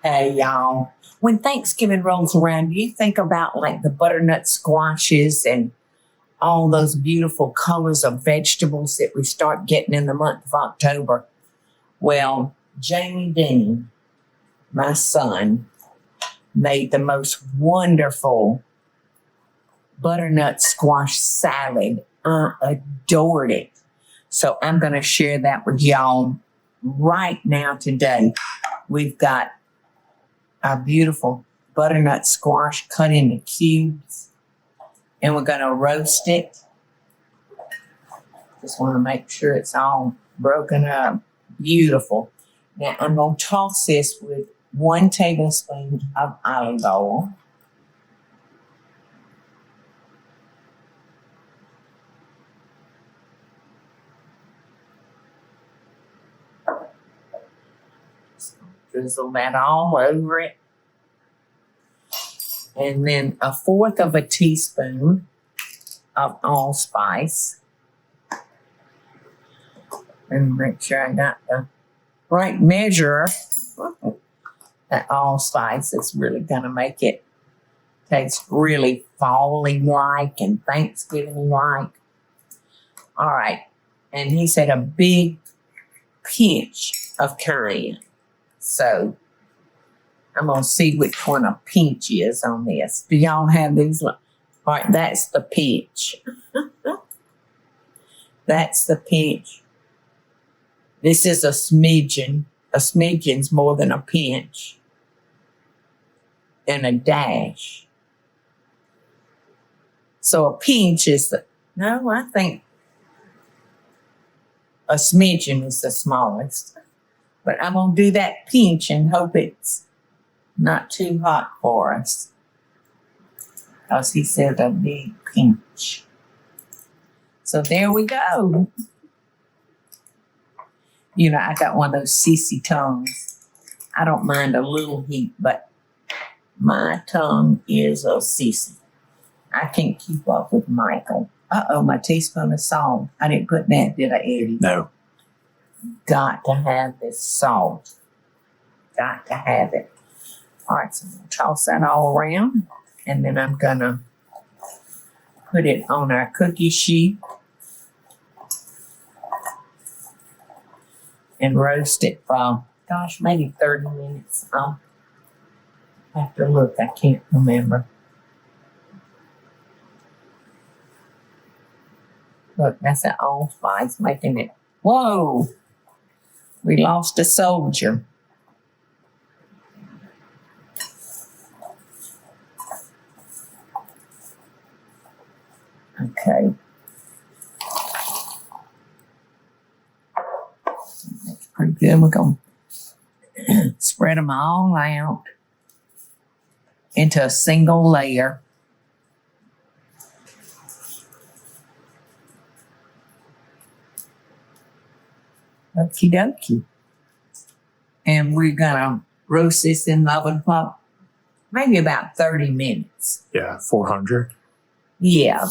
Hey, y'all. When Thanksgiving rolls around, you think about like the butternut squashes and all those beautiful colors of vegetables that we start getting in the month of October. Well, Jamie Deen, my son, made the most wonderful butternut squash salad. I adored it. So I'm going to share that with y'all right now today. We've got our beautiful butternut squash cut into cubes, and we're going to roast it. Just want to make sure it's all broken up. Beautiful. Now I'm going to toss this with 1 tablespoon of olive oil. Drizzle that all over it. And then 1/4 of a teaspoon of allspice. And make sure I got the right measure. That allspice is really going to make it taste really fall-like and Thanksgiving-like. All right. And he said a big pinch of curry. So I'm going to see which one a pinch is on this. Do y'all have these? All right, that's the pinch. That's the pinch. This is a smidgen. A smidgen's more than a pinch. And a dash. So a pinch is I think a smidgen is the smallest. But I'm going to do that pinch and hope it's not too hot for us. Because he said a big pinch. So there we go. You know, I got one of those sissy tongues. I don't mind a little heat, but my tongue is a sissy. I can't keep up with Michael. Uh-oh, my teaspoon of salt. I didn't put that, did I, Eddie? No. Got to have this salt. Got to have it. All right, so I'm going to toss that all around. And then I'm going to put it on our cookie sheet and roast it for, maybe 30 minutes. I'll have to look. I can't remember. Look, that's that allspice making it. Whoa! We lost a soldier. Okay. That's pretty good. We're going to spread them all out into a single layer. Okie dokie. And we're going to roast this in the oven for maybe about 30 minutes. Yeah, 400. Yeah,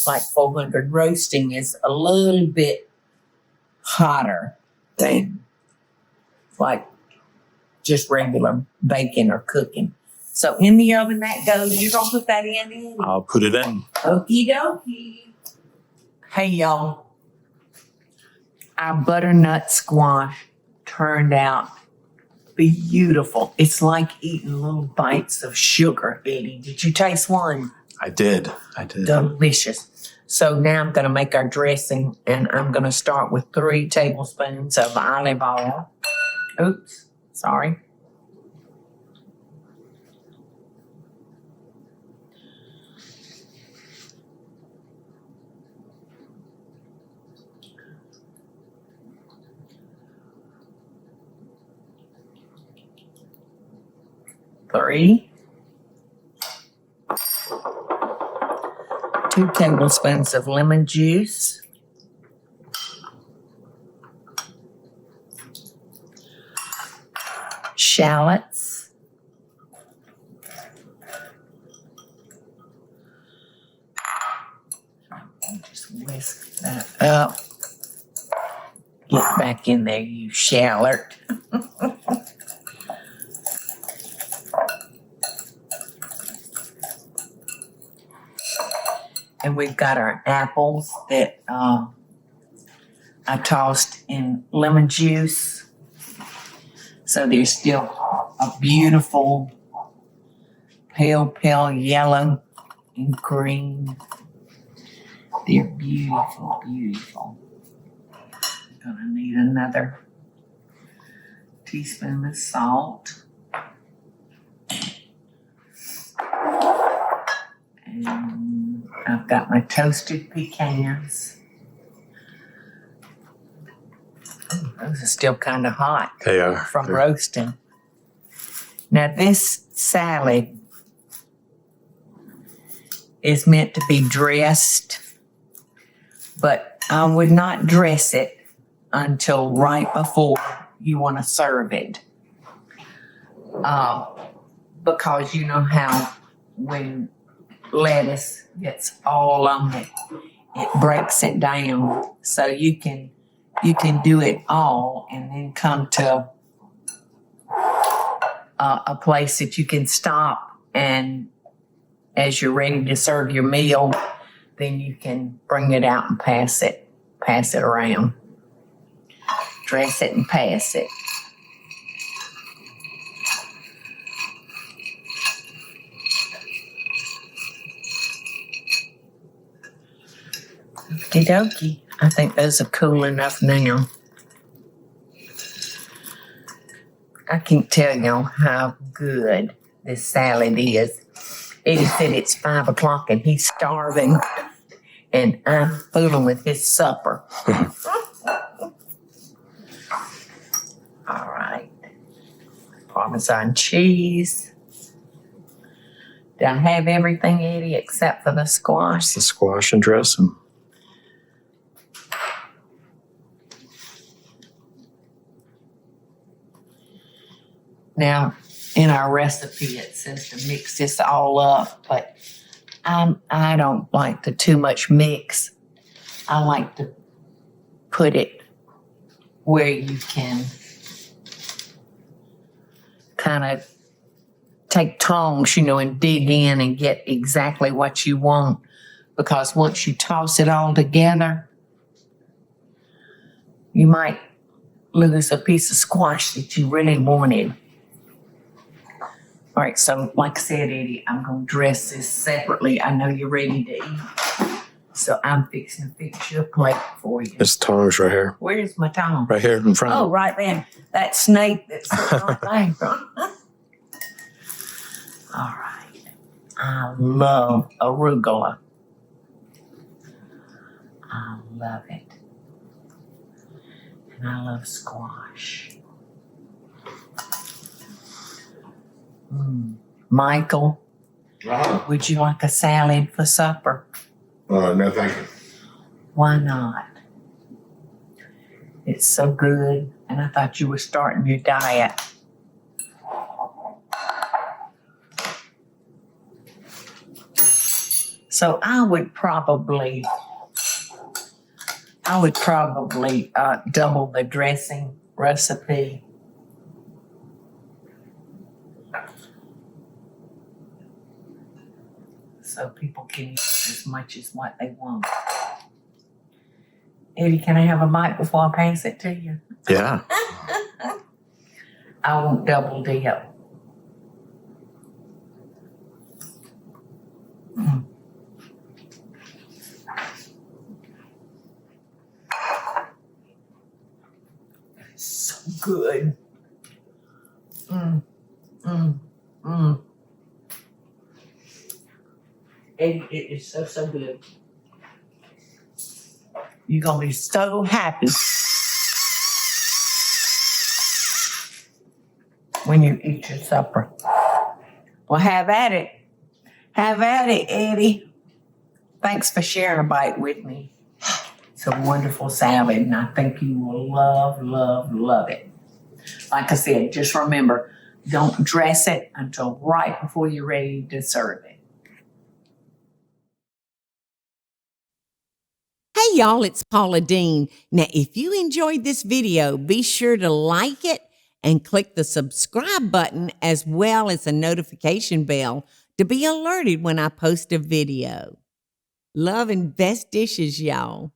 like 400. Roasting is a little bit hotter than like just regular baking or cooking. So in the oven that goes. You're going to put that in? I'll put it in. Okie dokie. Hey, y'all. Our butternut squash turned out beautiful. It's like eating little bites of sugar, Eddie. Did you taste one? I did. Delicious. So now I'm going to make our dressing, and I'm going to start with 3 tablespoons of olive oil. Oops, sorry. Three. 2 tablespoons of lemon juice. Shallots. Just whisk that up. Get back in there, you shallot. And we've got our apples that I tossed in lemon juice. So they're still a beautiful pale yellow and green. They're beautiful, beautiful. I'm gonna need another teaspoon of salt. And I've got my toasted pecans. Those are still kind of hot They are. from roasting. Now this salad is meant to be dressed, but I would not dress it until right before you want to serve it. Because you know how when lettuce gets all on it, it breaks it down. So you can do it all and then come to a place that you can stop, and as you're ready to serve your meal, then you can bring it out and pass it around. Dress it and pass it. Okie dokie. I think those are cool enough now. I can't tell y'all how good this salad is. Eddie said it's 5 o'clock and he's starving, and I'm fooling with his supper. All right. Parmesan cheese. Did I have everything, Eddie, except for the squash? The squash and dressing. Now, in our recipe, it says to mix this all up, but I don't like to too much mix. I like to put it where you can kind of take tongs, and dig in and get exactly what you want. Because once you toss it all together, you might lose a piece of squash that you really wanted. All right, so like I said, Eddie, I'm going to dress this separately. I know you're ready to eat, so I'm fixing to fix your plate for you. It's tongs right here. Where's my tongs? Right here in front. Oh, right there. That snake that's right there. All right. I love arugula. I love it. And I love squash. Michael, would you like a salad for supper? No, thank you. Why not? It's so good, and I thought you were starting your diet. So I would probably double the dressing recipe. So people can use as much as what they want. Eddie, can I have a bite before I pass it to you? Yeah. I won't double dip. It's so good. It is so good. You're going to be so happy when you eat your supper. Well, have at it. Have at it, Eddie. Thanks for sharing a bite with me. It's a wonderful salad, and I think you will love, love, love it. Like I said, just remember, don't dress it until right before you're ready to serve it. Hey y'all, it's Paula Deen. Now, if you enjoyed this video, be sure to like it and click the subscribe button as well as the notification bell to be alerted when I post a video. Love and best dishes, y'all.